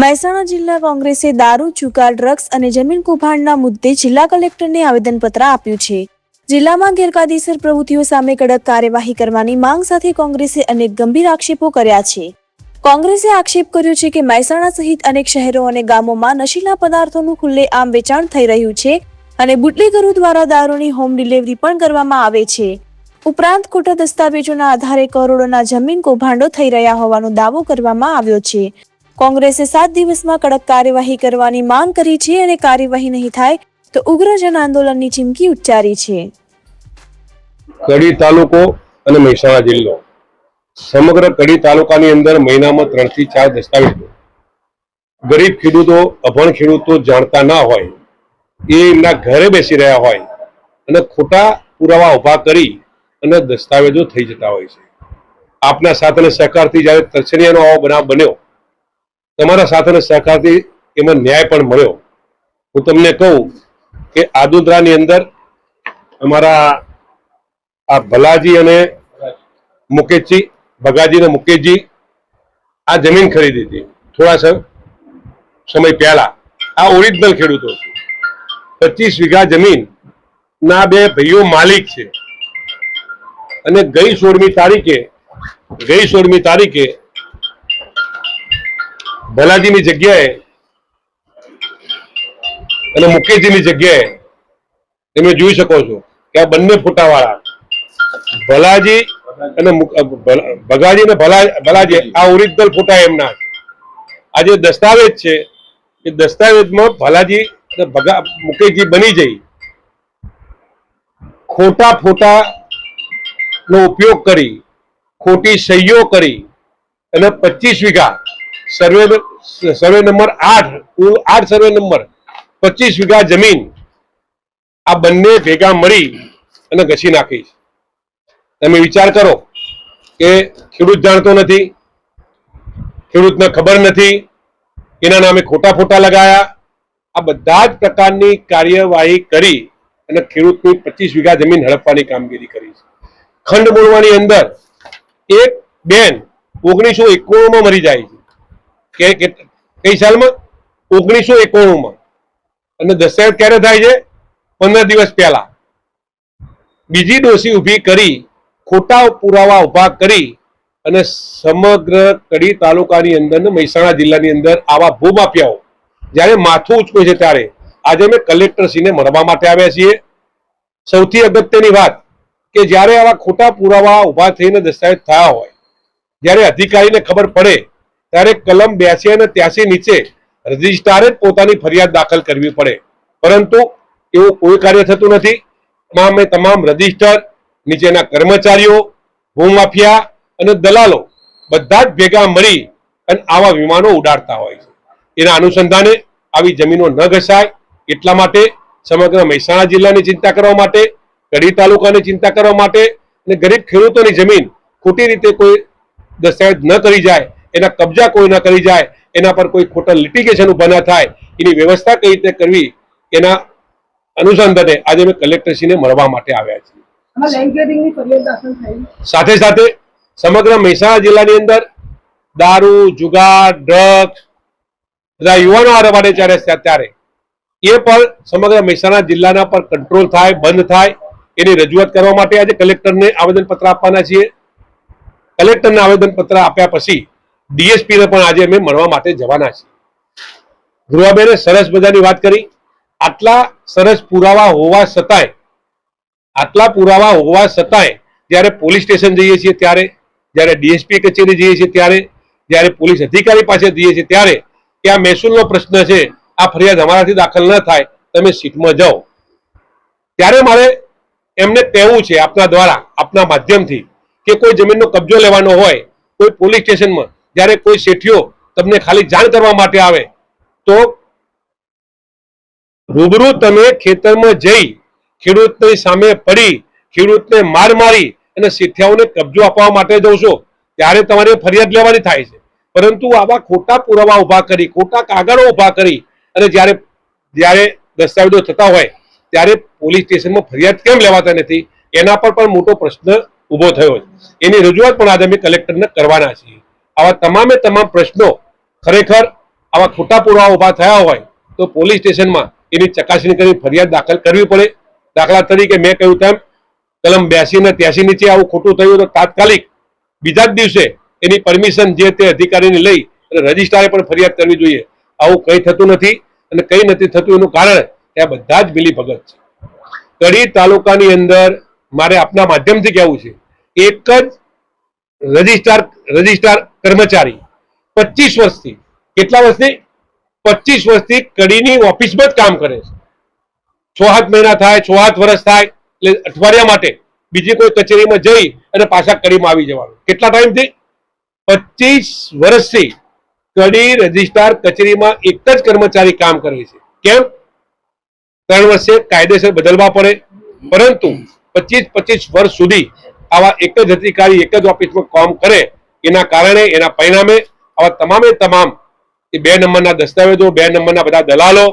મહેસાણા જિલ્લા કોંગ્રેસે દારૂ, જુગાર, ડ્રગ્સ અને જમીન કૌભાંડના મુદ્દે જિલ્લા કલેક્ટરને આવેદનપત્ર આપ્યું છે। જિલ્લામાં ગેરકાયદેસર પ્રવૃત્તિઓ સામે કડક કાર્યવાહી કરવાની માંગ સાથે કોંગ્રેસે અનેક ગંભીર આક્ષેપો કર્યા છે। કોંગ્રેસે આક્ષેપ કર્યો છે કે મહેસાણા સહિત અનેક શહેરો અને ગામોમાં નશીલા પદાર્થોનું ખુલ્લેઆમ વેચાણ થઈ રહ્યું છે અને બુટલેગરો દ્વારા દારૂની હોમ ડિલિવરી પણ કરવામાં આવે છે। ઉપરાંત ખોટા દસ્તાવેજોના આધારે કરોડોના જમીન કૌભાંડો થઈ રહ્યા હોવાનો દાવો કરવામાં આવ્યો છે। કોંગ્રેસે 7 દિવસમાં કડક કાર્યવાહી કરવાની માંગ કરી છે અને કાર્યવાહી નહીં થાય તો ઉગ્ર જન આંદોલનની ચીમકી ઉચ્ચારી છે। કડી તાલુકો અને મહેસાણા જિલ્લો સમગ્ર કડી તાલુકાની અંદર મહિનામાં 3 થી 4 દસ્તાવેજો ગરીબ ખેડૂતો, અભણ ખેડૂતો જાણતા ના હોય, એ એમના ઘરે બેસી રહ્યા હોય અને ખોટા પુરાવા ઉભા કરી અને દસ્તાવેજો થઈ જતા હોય છે। આપના સાથ અને સહકારથી જ્યારે તરછડિયાનો આવો બનાવ બન્યો, તમારા સાથ અને સહકારથી એમાં ન્યાય પણ મળ્યો। હું તમને કહું કે આદુદ્રાની અંદર અમારા આ ભલાજી અને મુકેશજી, ભગાજી અને મુકેશજી આ જમીન ખરીદી હતી થોડા સમય પહેલા। આ ઓરિજિનલ ખેડૂતો છે। 25 વીઘા જમીન ના બે ભાઈઓ માલિક છે અને ગઈ 16મી તારીખે ભલાજીની જગ્યાએ અને મુકેશજીની જગ્યાએ તમે જોઈ શકો છો કે આ બંને ફોટાવાળા ભલાજી અને ભગાજી ને ભલાજી આ ઓરિજિનલ ફોટા એમના છે। આ જે દસ્તાવેજ છે એ દસ્તાવેજમાં ભલાજી અને મુકેશજી બની જઈ ખોટા ફોટા નો ઉપયોગ કરી, ખોટી સહીઓ કરી અને 25 વીઘા સર્વે નંબર 8 કુલ 8 સર્વે નંબર 25 વીઘા જમીન આ બંને ભેગા મળી અને ઘસી નાખી। તમે વિચાર કરો કે ખેડૂત જાણતો નથી, ખેડૂતને ખબર નથી, એના નામે ખોટા ફોટા લગાયા। આ બધા જ પ્રકારની કાર્યવાહી કરી અને ખેડૂતની 25 વીઘા જમીન હડપવાની કામગીરી કરી છે। ખંડ બોલવાની અંદર એક બેન 1991 માં મરી જાય છે। કઈ સાલમાં? 1991 માં। અને દસ્તાવેજ ક્યારે થાય છે? 15 દિવસ પહેલા। બીજી ડોસી ઉભી કરી ખોટા પુરાવા ઉભા કરી અને સમગ્ર કડી તાલુકાની અંદર, મહેસાણા જિલ્લાની અંદર આવા ભૂમાફિયાઓ જ્યારે માથું ઉચકે છે ત્યારે આજે અમે કલેક્ટરશ્રીને મળવા માટે આવ્યા છીએ। સૌથી અગત્યની વાત કે જ્યારે આવા ખોટા પુરાવા ઉભા થઈને દસ્તાવેજ થયા હોય, જ્યારે અધિકારીને ખબર પડે ત્યારે કલમ 82 અને 83 નીચે રજિસ્ટ્રારે જ પોતાની ફરિયાદ દાખલ કરવી પડે, પરંતુ એવું કોઈ કાર્ય થતું નથી। તમામ રજિસ્ટર, નીચેના કર્મચારીઓ, ભૂમાફિયા અને દલાલો બધા જ ભેગા મળી અને આવા વિમાનો ઉડાડતા હોય છે। એના અનુસંધાને આવી જમીનો ન ઘસાય એટલા માટે સમગ્ર મહેસાણા જિલ્લાની ચિંતા કરવા માટે, કડી તાલુકાની ચિંતા કરવા માટે અને ગરીબ ખેડૂતોની જમીન ખોટી રીતે કોઈ દસ્તાવેજ ન કરી જાય, એના કબજા કોઈ ન કરી જાય, એના પર કોઈ ખોટા લિટિગેશન ઉભા ન થાય, એની વ્યવસ્થા કઈ રીતે કરવી એના અનુસંધાને આજે અમે કલેક્ટરશ્રીને મળવા માટે આવ્યા છીએ। સાથે સાથે સમગ્ર મહેસાણા જિલ્લાની અંદર દારૂ, જુગાર, ડ્રગ્સ બધા યુવાનો આ રવાડે ચડે છે ત્યારે એ પણ સમગ્ર મહેસાણા જિલ્લાના પર કંટ્રોલ થાય, બંધ થાય એની રજૂઆત કરવા માટે આજે કલેક્ટરને આવેદનપત્ર આપવાના છીએ। કલેક્ટરને આવેદનપત્ર આપ્યા પછી ડીએસપીને પણ આજે અમે મળવા માટે જવાના છીએ। ધ્રુવાબેને સરસ મજાની વાત કરી। આટલા સરસ પુરાવા હોવા છતાંય જ્યારે પોલીસ સ્ટેશન જઈએ છીએ ત્યારે, જ્યારે ડીએસપી કચેરી જઈએ છીએ ત્યારે, જ્યારે પોલીસ અધિકારી પાસે જઈએ છીએ ત્યારે કે આ મહેસૂલનો પ્રશ્ન છે, આ ફરિયાદ અમારાથી દાખલ ન થાય, તમે સીટમાં જાઓ। ત્યારે મારે એમને કહેવું છે આપના દ્વારા, આપના માધ્યમથી કે કોઈ જમીનનો કબજો લેવાનો હોય, કોઈ પોલીસ સ્ટેશનમાં જ્યારે કોઈ શેઠિયો તમને ખાલી જાણ કરવા માટે આવે તો રૂબરૂ તમે ખેતરમાં જઈ ખેડૂતની સામે પડી, ખેડૂતને માર મારી અને શેઠિયાઓને કબજો આપવા માટે જાવ છો ત્યારે તમારે ફરિયાદ લેવાની થાય છે। પરંતુ આવા ખોટા પુરાવા ઉભા કરી, ખોટા કાગળો ઉભા કરી અને જ્યારે દસ્તાવેજો થતા હોય ત્યારે પોલીસ સ્ટેશનમાં ફરિયાદ કેમ લેવાતા નથી, એના પર પણ મોટો પ્રશ્ન ઉભો થયો છે। એની રજૂઆત પણ આજે અમે કલેક્ટરને કરવાના છીએ। આવા તમામે તમામ પ્રશ્નો ખરેખર આવા ખોટા પુરાવા ઉભા થયા હોય તો પોલીસ સ્ટેશનમાં એની ચકાસણી કરી ફરિયાદ દાખલ કરવી પડે. દાખલા તરીકે મેં કહ્યું તેમ કલમ 82 અને 83 નીચે આવું ખોટું થયું તો તાત્કાલિક બીજા જ દિવસે એની પરમિશન જે તે અધિકારીને લઈ અને રજિસ્ટ્રારે પણ ફરિયાદ કરવી જોઈએ. આવું કંઈ થતું નથી અને કંઈ નથી થતું એનું કારણ એ બધા જ મિલીભગત છે. કડી તાલુકાની અંદર મારે આપના માધ્યમથી કહેવું છે, એક જ રજિસ્ટ્રાર કર્મચારી 25 વર્ષથી, કેટલા વર્ષથી? 25 વર્ષથી કડીની ઓફિસમાં જ કામ કરે છે. 6-7 મહિના થાય, 6-7 વર્ષ થાય એટલે અઠવાડિયા માટે બીજી કોઈ કચેરીમાં જઈ અને પાછા કડીમાં આવી જવાનું. કેટલા ટાઈમથી? 25 વર્ષથી કડી રજિસ્ટ્રાર કચેરીમાં એક જ કર્મચારી કામ કરે છે. કેમ? 3 વર્ષે કાયદેસર બદલવા પડે, પરંતુ 25 વર્ષ સુધી આવા એક જ અધિકારી એક જ ઓફિસમાં કામ કરે એના કારણે એના પરિણામે આવા તમામ એ 2 નંબરના દસ્તાવેજો, 2 નંબરના બધા દલાલો,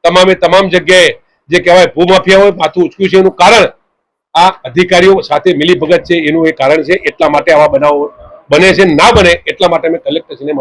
તમામ જગ્યાએ જે કહેવાય ભૂમાફિયાઓએ માથું ઉચક્યું છે. એનું કારણ આ અધિકારીઓ સાથે મિલીભગત છે, એનું એ કારણ છે. એટલા માટે આવા બનાવો બને છે. ના બને એટલા માટે મેં કલેક્ટરશ્રીને